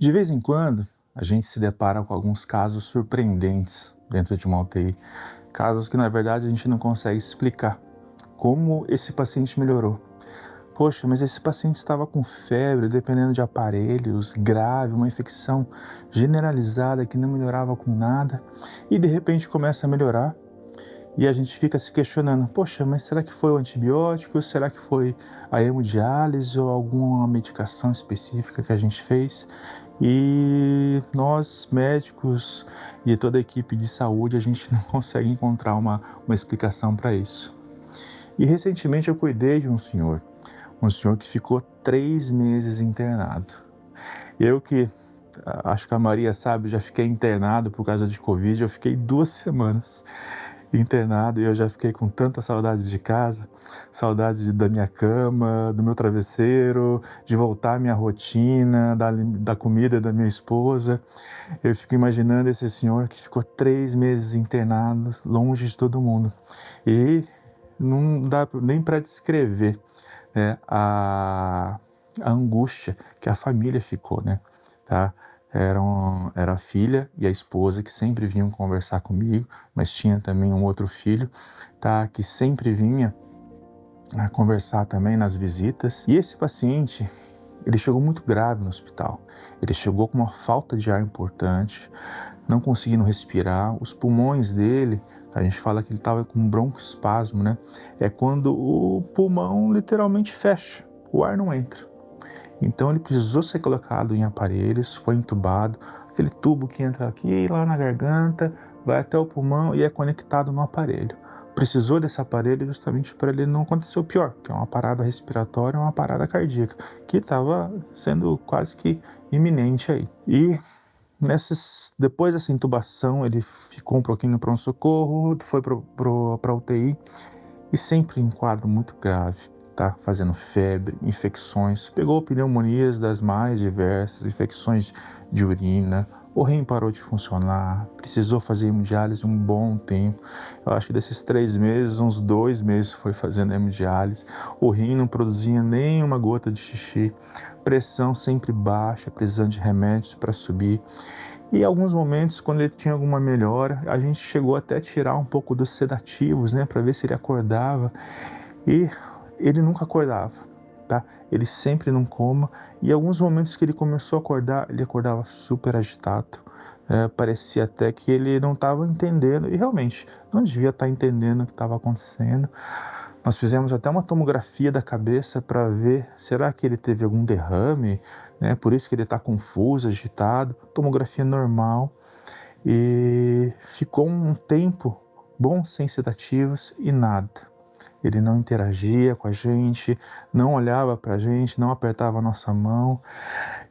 De vez em quando, a gente se depara com alguns casos surpreendentes dentro de uma UTI. Casos que, na verdade, a gente não consegue explicar como esse paciente melhorou. Poxa, mas esse paciente estava com febre, dependendo de aparelhos, grave, uma infecção generalizada que não melhorava com nada, e de repente começa a melhorar. E a gente fica se questionando, poxa, mas será que foi o antibiótico? Será que foi a hemodiálise ou alguma medicação específica que a gente fez? E nós, médicos e toda a equipe de saúde, a gente não consegue encontrar uma explicação para isso. E recentemente eu cuidei de um senhor que ficou 3 meses internado. Eu que, acho que a Maria sabe, já fiquei internado por causa de Covid, eu fiquei 2 semanas internado e eu já fiquei com tanta saudade de casa, saudade da minha cama, do meu travesseiro, de voltar à minha rotina, da comida da minha esposa. Eu fico imaginando esse senhor que ficou 3 meses internado, longe de todo mundo. E não dá nem para descrever, né, a angústia que a família ficou, né? Tá? Era a filha e a esposa que sempre vinham conversar comigo, mas tinha também um outro filho, tá? Que sempre vinha a conversar também nas visitas. E esse paciente, ele chegou muito grave no hospital. Ele chegou com uma falta de ar importante, não conseguindo respirar. Os pulmões dele, a gente fala que ele estava com um broncoespasmo, né? É quando o pulmão literalmente fecha, o ar não entra. Então ele precisou ser colocado em aparelhos, foi entubado, aquele tubo que entra aqui lá na garganta, vai até o pulmão e é conectado no aparelho. Precisou desse aparelho justamente para ele não acontecer o pior, que é uma parada respiratória, uma parada cardíaca, que estava sendo quase que iminente aí. E depois dessa intubação, ele ficou um pouquinho no pronto-socorro, foi para a UTI e sempre em quadro muito grave. Tá fazendo febre, infecções, pegou pneumonias das mais diversas, infecções de urina, o rim parou de funcionar, precisou fazer hemodiálise um bom tempo. Eu acho que desses 3 meses, uns 2 meses foi fazendo hemodiálise. O rim não produzia nem uma gota de xixi, pressão sempre baixa, precisando de remédios para subir. E em alguns momentos, quando ele tinha alguma melhora, a gente chegou até a tirar um pouco dos sedativos, né, para ver se ele acordava. E ele nunca acordava, tá? Ele sempre num coma, e alguns momentos que ele começou a acordar, ele acordava super agitado. Parecia até que ele não estava entendendo, e realmente não devia estar entendendo o que estava acontecendo. Nós fizemos até uma tomografia da cabeça para ver, será que ele teve algum derrame, né? Por isso que ele está confuso, agitado. Tomografia normal, e ficou um tempo bom sem sedativos e nada. Ele não interagia com a gente, não olhava para a gente, não apertava a nossa mão.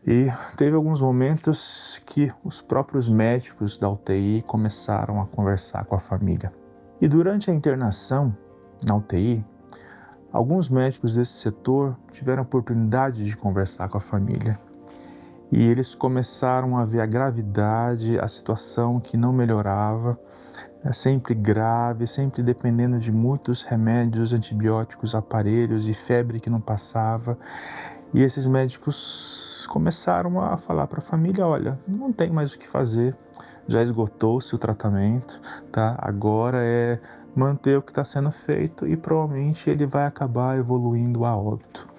E teve alguns momentos que os próprios médicos da UTI começaram a conversar com a família. E durante a internação na UTI, alguns médicos desse setor tiveram a oportunidade de conversar com a família. E eles começaram a ver a gravidade, a situação que não melhorava, sempre grave, sempre dependendo de muitos remédios, antibióticos, aparelhos e febre que não passava. E esses médicos começaram a falar para a família, olha, não tem mais o que fazer, já esgotou-se o tratamento, tá? Agora é manter o que está sendo feito e provavelmente ele vai acabar evoluindo a óbito.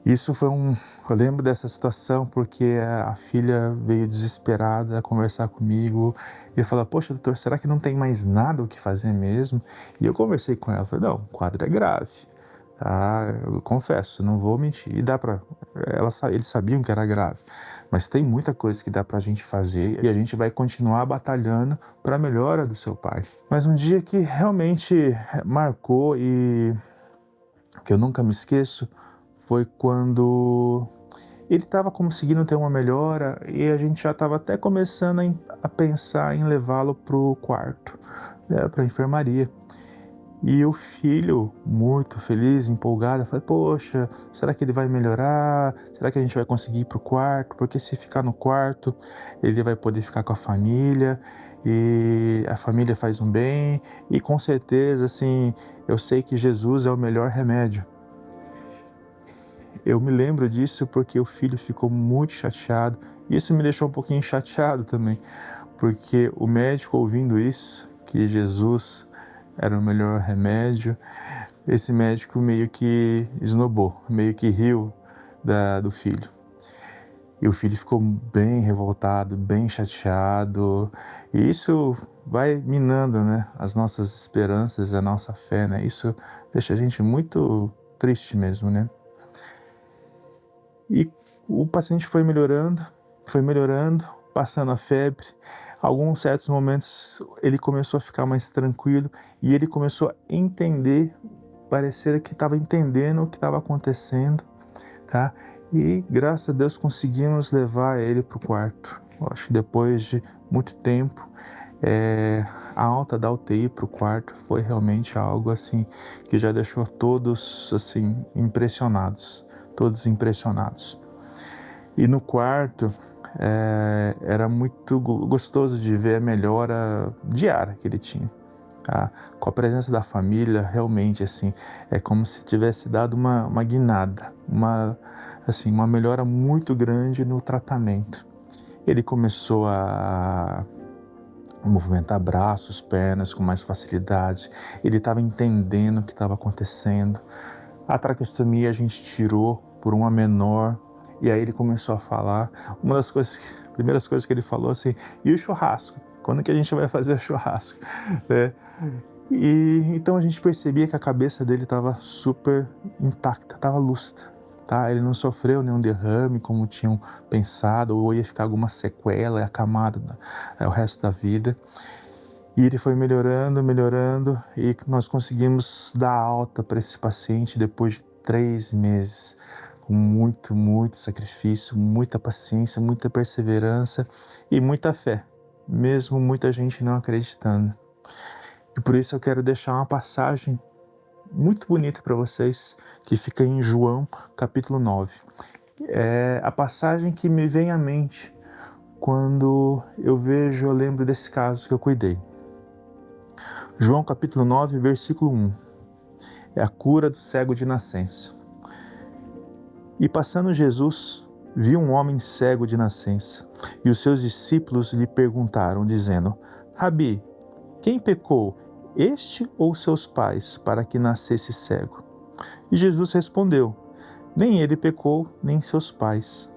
Isso foi eu lembro dessa situação porque a filha veio desesperada conversar comigo e falar, poxa, doutor, será que não tem mais nada o que fazer mesmo? E eu conversei com ela, falei, não, o quadro é grave, tá? Eu confesso, não vou mentir. E eles sabiam que era grave, mas tem muita coisa que dá pra gente fazer e a gente vai continuar batalhando para a melhora do seu pai. Mas um dia que realmente marcou e que eu nunca me esqueço, foi quando ele estava conseguindo ter uma melhora e a gente já estava até começando a pensar em levá-lo para o quarto, né, para a enfermaria. E o filho, muito feliz, empolgado, falou, poxa, será que ele vai melhorar? Será que a gente vai conseguir ir para o quarto? Porque se ficar no quarto, ele vai poder ficar com a família e a família faz um bem. E com certeza, assim, eu sei que Jesus é o melhor remédio. Eu me lembro disso porque o filho ficou muito chateado. Isso me deixou um pouquinho chateado também, porque o médico, ouvindo isso, que Jesus era o melhor remédio, esse médico meio que esnobou, meio que riu do filho. E o filho ficou bem revoltado, bem chateado. E isso vai minando, né, as nossas esperanças, a nossa fé, né? Isso deixa a gente muito triste mesmo, né? E o paciente foi melhorando, passando a febre. Alguns certos momentos ele começou a ficar mais tranquilo e ele começou a entender, parecer que estava entendendo o que estava acontecendo, tá? E graças a Deus conseguimos levar ele para o quarto. Eu acho que depois de muito tempo, a alta da UTI para o quarto foi realmente algo assim que já deixou todos assim impressionados, todos impressionados. E no quarto era muito gostoso de ver a melhora diária que ele tinha. Tá? Com a presença da família, realmente assim, é como se tivesse dado uma guinada, uma melhora muito grande no tratamento. Ele começou a movimentar braços, pernas com mais facilidade. Ele estava entendendo o que estava acontecendo. A traqueostomia a gente tirou por uma menor e aí ele começou a falar. Primeiras coisas que ele falou assim: e o churrasco? Quando que a gente vai fazer o churrasco? E então a gente percebia que a cabeça dele estava super intacta, estava lúcida. Tá? Ele não sofreu nenhum derrame como tinham pensado, ou ia ficar alguma sequela acamado o resto da vida. E ele foi melhorando, e nós conseguimos dar alta para esse paciente depois de 3 meses, com muito sacrifício, muita paciência, muita perseverança e muita fé, mesmo muita gente não acreditando. E por isso eu quero deixar uma passagem muito bonita para vocês, que fica em João, capítulo 9. É a passagem que me vem à mente quando eu lembro desse caso que eu cuidei. João capítulo 9, versículo 1. É a cura do cego de nascença. E passando Jesus, viu um homem cego de nascença, e os seus discípulos lhe perguntaram, dizendo: Rabi, quem pecou, este ou seus pais, para que nascesse cego? E Jesus respondeu: Nem ele pecou, nem seus pais,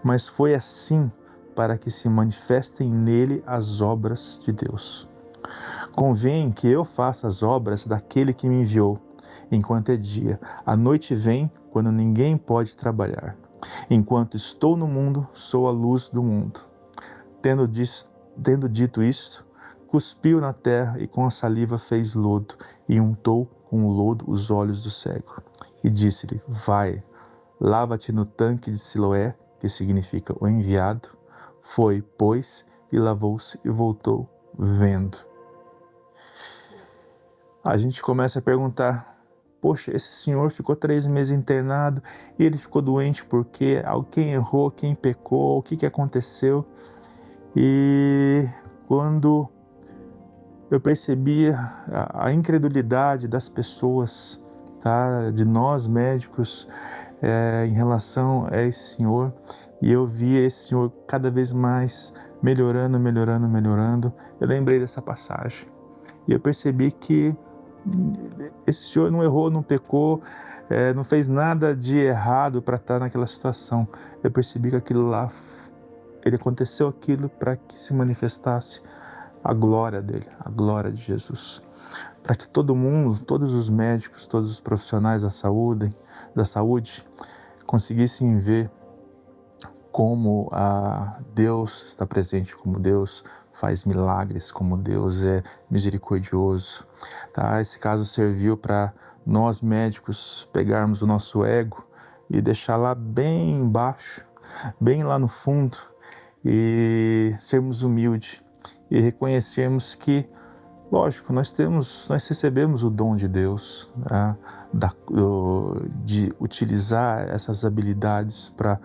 mas foi assim para que se manifestem nele as obras de Deus. Convém que eu faça as obras daquele que me enviou, enquanto é dia. A noite vem, quando ninguém pode trabalhar. Enquanto estou no mundo, sou a luz do mundo. Tendo dito isto, cuspiu na terra e com a saliva fez lodo, e untou com o lodo os olhos do cego. E disse-lhe: Vai, lava-te no tanque de Siloé, que significa o enviado. Foi, pois, e lavou-se e voltou, vendo. A gente começa a perguntar: poxa, esse senhor ficou 3 meses internado e ele ficou doente porque alguém errou, quem pecou, o que aconteceu? E quando eu percebi a incredulidade das pessoas, tá? De nós médicos, em relação a esse senhor, e eu via esse senhor cada vez mais melhorando, eu lembrei dessa passagem. E eu percebi que esse senhor não errou, não pecou, não fez nada de errado para estar naquela situação. Eu percebi que aquilo lá, aconteceu aquilo para que se manifestasse a glória dele, a glória de Jesus. Para que todo mundo, todos os médicos, todos os profissionais da saúde conseguissem ver como Deus está presente, como Deus faz milagres, como Deus é misericordioso. Tá? Esse caso serviu para nós médicos pegarmos o nosso ego e deixar lá bem embaixo, bem lá no fundo, e sermos humildes e reconhecermos que, lógico, nós recebemos o dom de Deus, tá? De utilizar essas habilidades para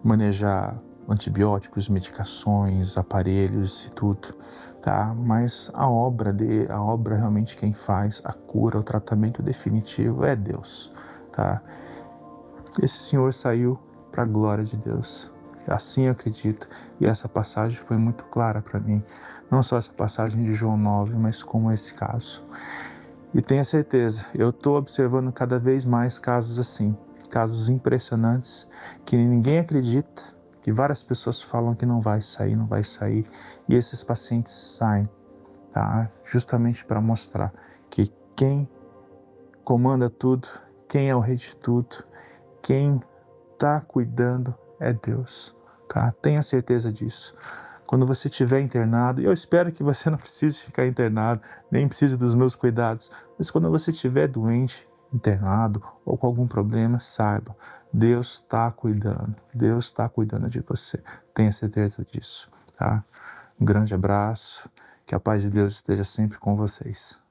manejar antibióticos, medicações, aparelhos e tudo, tá? Mas a obra realmente quem faz, a cura, o tratamento definitivo é Deus, tá? esse senhor saiu para a glória de Deus. Assim eu acredito. E essa passagem foi muito clara para mim. Não só essa passagem de João 9, mas como esse caso. E tenha certeza, eu estou observando cada vez mais casos assim. Casos impressionantes, que ninguém acredita, que várias pessoas falam que não vai sair. E esses pacientes saem, tá? Justamente para mostrar que quem comanda tudo, quem é o rei de tudo, quem está cuidando é Deus, tá? Tenha certeza disso. Quando você estiver internado, e eu espero que você não precise ficar internado, nem precise dos meus cuidados, mas quando você estiver doente, internado ou com algum problema, saiba, Deus está cuidando de você. Tenha certeza disso, tá? Um grande abraço, que a paz de Deus esteja sempre com vocês.